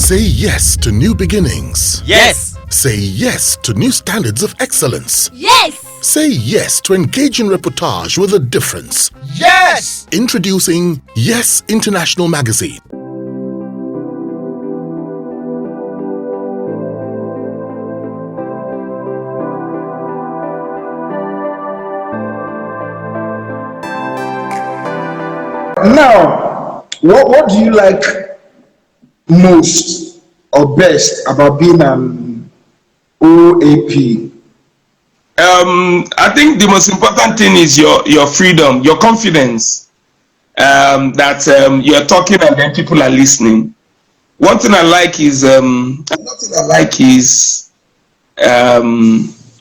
Say yes to new beginnings. Yes. Say yes to new standards of excellence. Yes. Say yes to engaging reportage with a difference. Yes. Introducing Yes International Magazine. Now, what do you like most or best about being an OAP? I think the most important thing is your freedom, your confidence. That you're talking and then people are listening. One thing I like is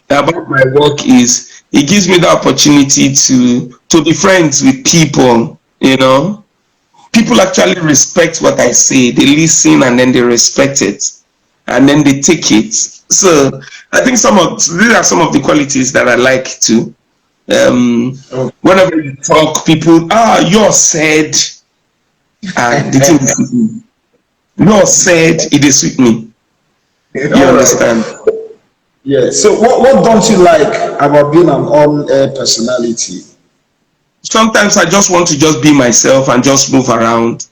about my work is it gives me the opportunity to be friends with people. You know, people actually respect what I say. They listen and then they respect it, and then they take it. So I think these are some of the qualities that I like to. Whenever you talk, people, yours said, and the thing is, yours said, it is with me. You understand? Yeah. So what don't you like about being an on-air personality? Sometimes I just want to just be myself and just move around.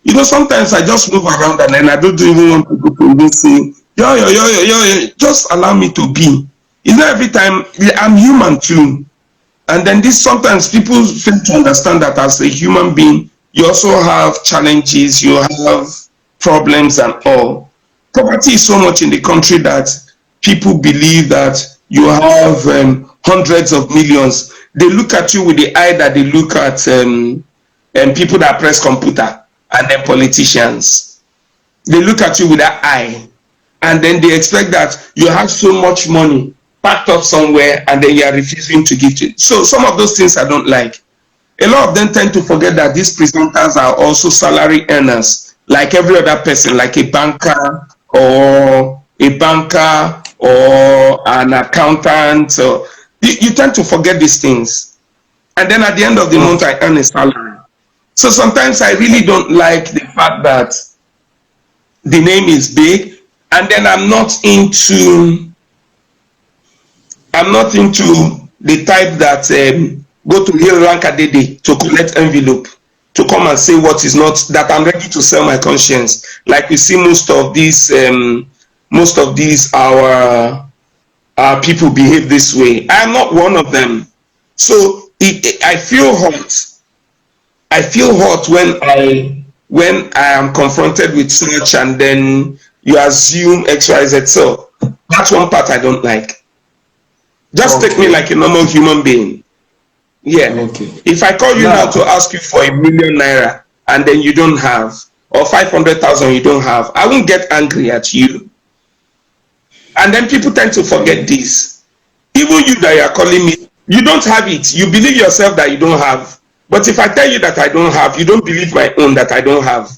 You know, sometimes I just move around and then I don't even want people to even say, yo, just allow me to be. You know, every time I'm human too. And then sometimes people fail to understand that as a human being, you also have challenges, you have problems and all. Poverty is so much in the country that people believe that you have hundreds of millions. They look at you with the eye that they look at people that press computer and then politicians. They look at you with that eye and then they expect that you have so much money packed up somewhere and then you are refusing to give it. So some of those things I don't like. A lot of them tend to forget that these presenters are also salary earners, like every other person, like a banker or an accountant. So you tend to forget these things. And then at the end of the month, I earn a salary. So sometimes I really don't like the fact that the name is big, and then I'm not into the type that go to Hill Rankadede to collect envelope to come and say what is not, that I'm ready to sell my conscience. Like we see most of these our people behave this way. I am not one of them. So I feel hot. I feel hot when I am confronted with such and then you assume XYZ. So that's one part I don't like. Just take me like a normal human being. Yeah. Okay. If I call you now to ask you for ₦1 million and then you don't have, or 500,000 you don't have, I won't get angry at you. And then people tend to forget this. Even you that you are calling me, you don't have it. You believe yourself that you don't have. But if I tell you that I don't have, you don't believe my own that I don't have.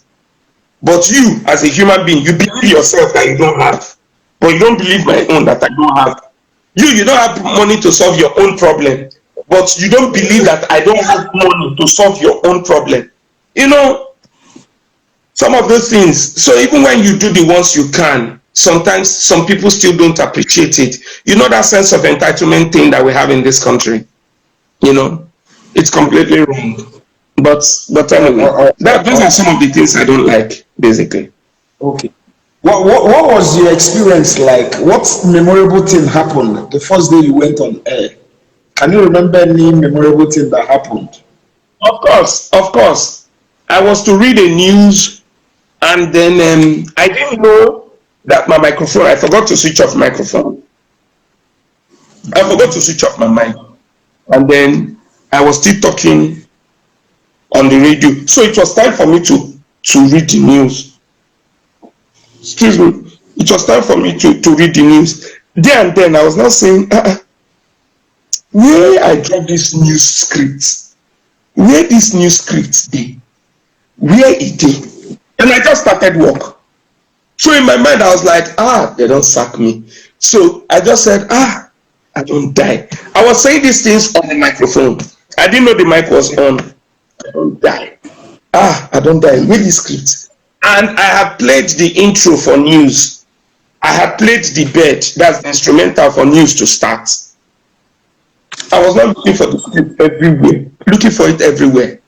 But you, as a human being, you believe yourself that you don't have. But you don't believe my own that I don't have. You don't have money to solve your own problem. But you don't believe that I don't have money to solve your own problem. You know, some of those things. So even when you do the ones you can, sometimes some people still don't appreciate it. You know, that sense of entitlement thing that we have in this country. You know, it's completely wrong. But anyway, those are some of the things I don't like, basically. Okay. What was your experience like? What memorable thing happened the first day you went on air? Can you remember any memorable thing that happened? Of course. I was to read a news, and then I didn't know that my microphone, I forgot to switch off microphone. I forgot to switch off my mic. And then I was still talking on the radio. So it was time for me to read the news. Excuse me. It was time for me to read the news. There and then I was now saying, where I get this news script? Where this news script be? Where it is? And I just started work. So in my mind, I was like, they don't sack me. So I just said, I don't die. I was saying these things on the microphone. I didn't know the mic was on. I don't die. I don't die. Read the script. And I had played the intro for news. I had played the bed, that's the instrumental for news to start. I was not looking for the script everywhere, looking for it everywhere.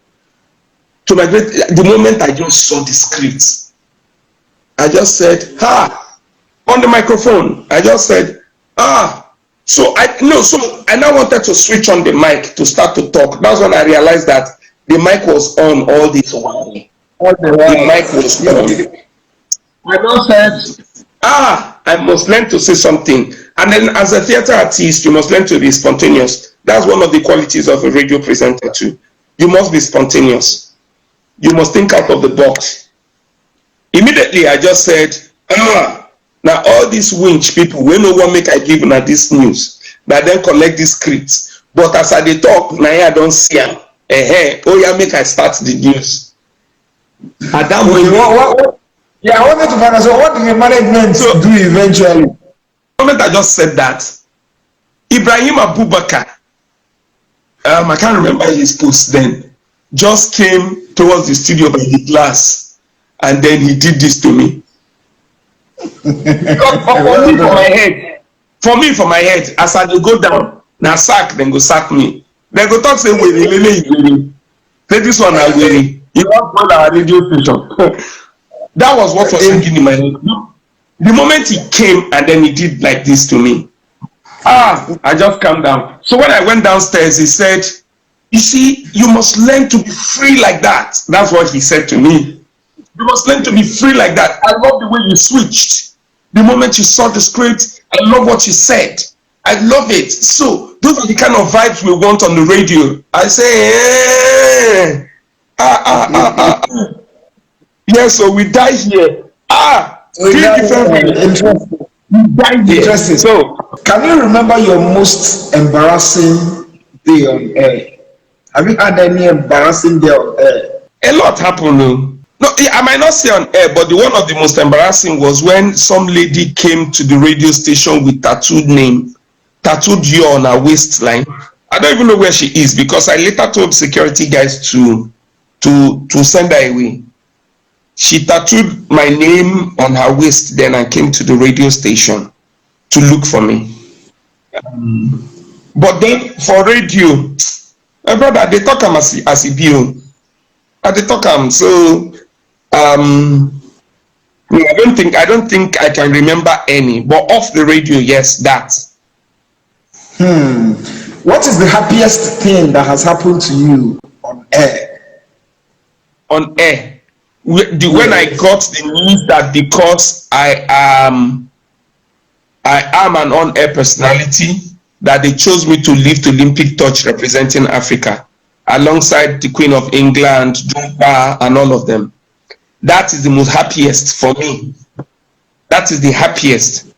To my great, the moment I just saw the script, I just said, on the microphone. I just said, So I now wanted to switch on the mic to start to talk. That's when I realized that the mic was on all this while. The mic was on. I now said, I must learn to say something. And then as a theater artist, you must learn to be spontaneous. That's one of the qualities of a radio presenter too. You must be spontaneous. You must think out of the box. Immediately I just said, now all these winch people, we no one make I give na this news. That then collect this script. But as I dey talk, now I don't see am. Make I start the news. At that moment, I wanted to find out, so what did the management do eventually? The moment I just said that, Ibrahim Abubakar, I can't remember his post then, just came towards the studio by the glass, and then he did this to me. For me, for my head, as I go down, now sack, then go sack me. Then go talk, say, wait, this one I will. He won't call our radio station. That was what was thinking in my head. The moment he came and then he did like this to me, I just calmed down. So when I went downstairs, he said, you see, you must learn to be free like that. That's what he said to me. You must learn to be free like that. I love the way you switched. The moment you saw the script, I love what you said. I love it. So those are the kind of vibes we want on the radio. I say, yes, so we die here. Interesting. So, can you remember your most embarrassing day on air? Have you had any embarrassing day on air? A lot happened. No, I might not say on air, but one of the most embarrassing was when some lady came to the radio station with tattooed Yaw on her waistline. I don't even know where she is because I later told security guys to send her away. She tattooed my name on her waist then and came to the radio station to look for me. But then for radio, my brother, they talk as a bill. They talk so I don't think I can remember any, but off the radio, yes, that. What is the happiest thing that has happened to you on air? On air, when I got the news that because I am an on-air personality, that they chose me to lift Olympic torch representing Africa, alongside the Queen of England, Drogba, and all of them. That is the most happiest for me. That is the happiest.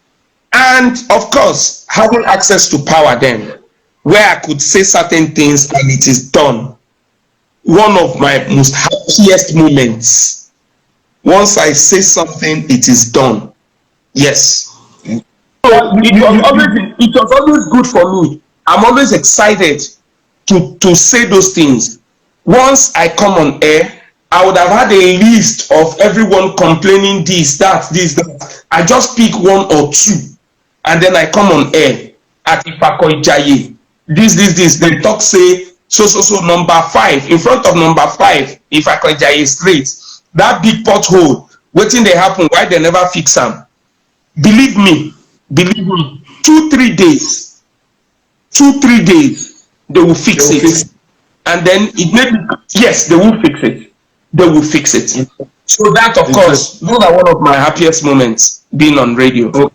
And of course, having access to power then, where I could say certain things and it is done. One of my most happiest moments. Once I say something, it is done. Yes. So it was always good for me. I'm always excited to say those things. Once I come on air, I would have had a list of everyone complaining this, that. I just pick one or two, and then I come on air at Ifako Ijaye. This. They talk say so number 5 in front of number 5. Ifako Ijaye straight. That big pothole. Waiting they happen. Why they never fix them? Believe me. 2-3 days. 2-3 days. They will fix it. And then it may be, yes, they will fix it. They will fix it. So that, of course, those are one of my happiest moments being on radio.